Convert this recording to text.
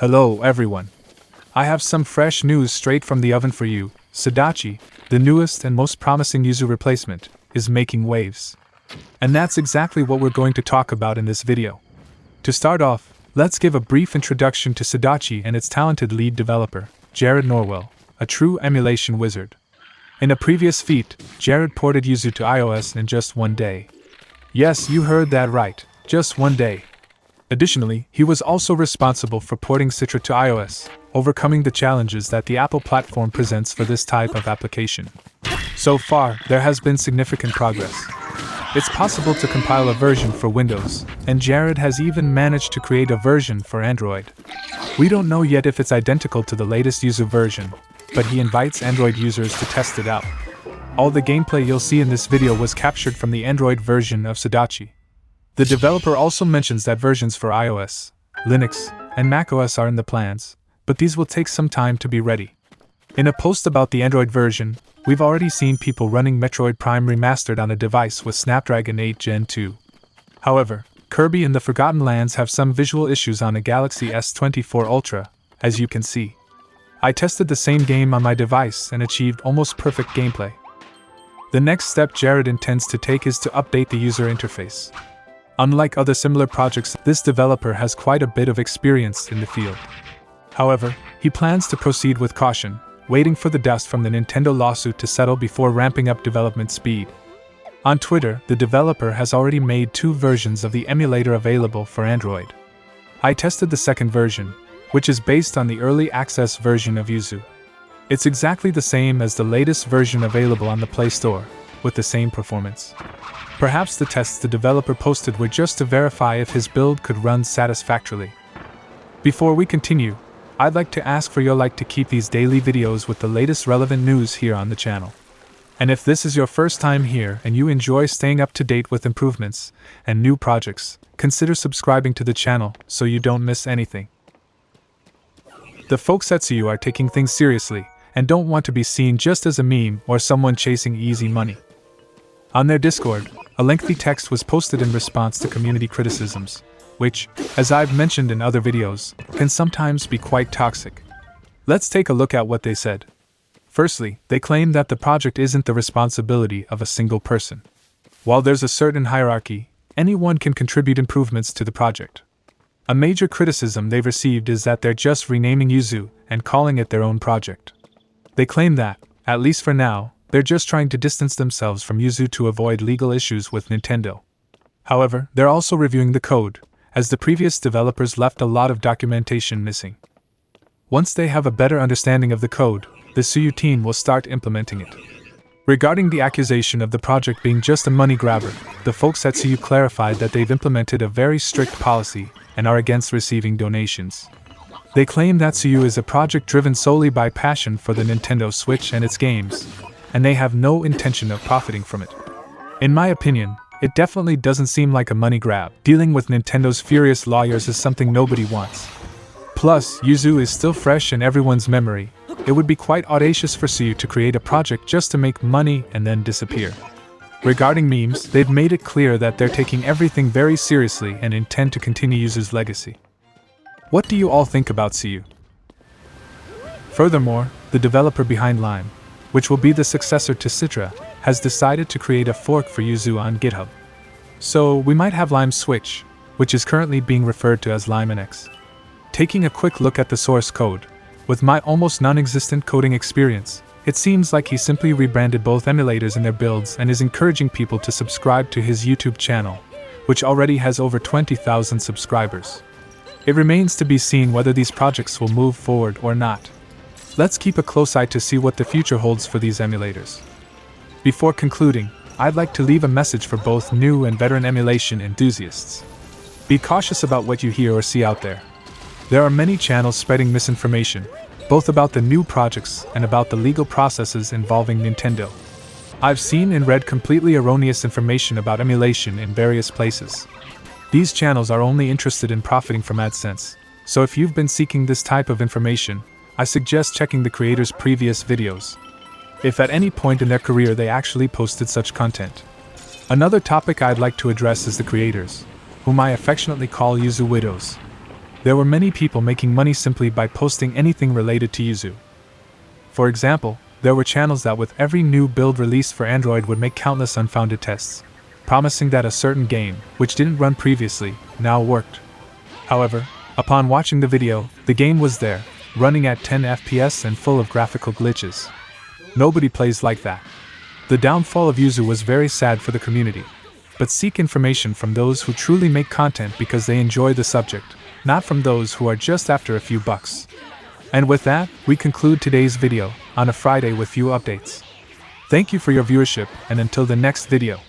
Hello everyone. I have some fresh news straight from the oven for you. Sudachi, the newest and most promising Yuzu replacement, is making waves. And that's exactly what we're going to talk about in this video. To start off, let's give a brief introduction to Sudachi and its talented lead developer, Jared Norwell, a true emulation wizard. In a previous feat, Jared ported Yuzu to iOS in just one day. Yes, you heard that right, just one day. Additionally, he was also responsible for porting Citra to iOS, overcoming the challenges that the Apple platform presents for this type of application. So far, there has been significant progress. It's possible to compile a version for Windows, and Jared has even managed to create a version for Android. We don't know yet if it's identical to the latest Yuzu version, but he invites Android users to test it out. All the gameplay you'll see in this video was captured from the Android version of Sudachi. The developer also mentions that versions for iOS, Linux, and macOS are in the plans, but these will take some time to be ready. In a post about the Android version, we've already seen people running Metroid Prime Remastered on a device with Snapdragon 8 Gen 2. However, Kirby and the Forgotten Lands have some visual issues on a Galaxy S24 Ultra, as you can see. I tested the same game on my device and achieved almost perfect gameplay. The next step Jared intends to take is to update the user interface. Unlike other similar projects, this developer has quite a bit of experience in the field. However, he plans to proceed with caution, waiting for the dust from the Nintendo lawsuit to settle before ramping up development speed. On Twitter, the developer has already made 2 versions of the emulator available for Android. I tested the second version, which is based on the early access version of Yuzu. It's exactly the same as the latest version available on the Play Store, with the same performance. Perhaps the tests the developer posted were just to verify if his build could run satisfactorily. Before we continue, I'd like to ask for your like to keep these daily videos with the latest relevant news here on the channel. And if this is your first time here and you enjoy staying up to date with improvements and new projects, consider subscribing to the channel so you don't miss anything. The folks at Suyu are taking things seriously and don't want to be seen just as a meme or someone chasing easy money. On their Discord, a lengthy text was posted in response to community criticisms, which, as I've mentioned in other videos, can sometimes be quite toxic. Let's take a look at what they said. Firstly, they claim that the project isn't the responsibility of a single person. While there's a certain hierarchy, anyone can contribute improvements to the project. A major criticism they've received is that they're just renaming Yuzu and calling it their own project. They claim that, at least for now, they're just trying to distance themselves from Yuzu to avoid legal issues with Nintendo. However, they're also reviewing the code, as the previous developers left a lot of documentation missing. Once they have a better understanding of the code, the Suyu team will start implementing it. Regarding the accusation of the project being just a money grabber, the folks at Suyu clarified that they've implemented a very strict policy and are against receiving donations. They claim that Suyu is a project driven solely by passion for the Nintendo Switch and its games, and they have no intention of profiting from it. In my opinion, it definitely doesn't seem like a money grab. Dealing with Nintendo's furious lawyers is something nobody wants. Plus, Yuzu is still fresh in everyone's memory. It would be quite audacious for Suyu to create a project just to make money and then disappear. Regarding memes, they've made it clear that they're taking everything very seriously and intend to continue Yuzu's legacy. What do you all think about Suyu? Furthermore, the developer behind Lime, which will be the successor to Citra, has decided to create a fork for Yuzu on GitHub. So, we might have Lime Switch, which is currently being referred to as Lime NX. Taking a quick look at the source code, with my almost non-existent coding experience, it seems like he simply rebranded both emulators in their builds and is encouraging people to subscribe to his YouTube channel, which already has over 20,000 subscribers. It remains to be seen whether these projects will move forward or not. Let's keep a close eye to see what the future holds for these emulators. Before concluding, I'd like to leave a message for both new and veteran emulation enthusiasts. Be cautious about what you hear or see out there. There are many channels spreading misinformation, both about the new projects and about the legal processes involving Nintendo. I've seen and read completely erroneous information about emulation in various places. These channels are only interested in profiting from AdSense, so if you've been seeking this type of information, I suggest checking the creators' previous videos. If at any point in their career they actually posted such content. Another topic I'd like to address is the creators, whom I affectionately call Yuzu widows. There were many people making money simply by posting anything related to Yuzu. For example, there were channels that with every new build released for Android would make countless unfounded tests, promising that a certain game, which didn't run previously, now worked. However, upon watching the video, the game was there, running at 10 FPS and full of graphical glitches. Nobody plays like that. The downfall of Yuzu was very sad for the community. But seek information from those who truly make content because they enjoy the subject, not from those who are just after a few bucks. And with that, we conclude today's video, on a Friday with few updates. Thank you for your viewership, and until the next video.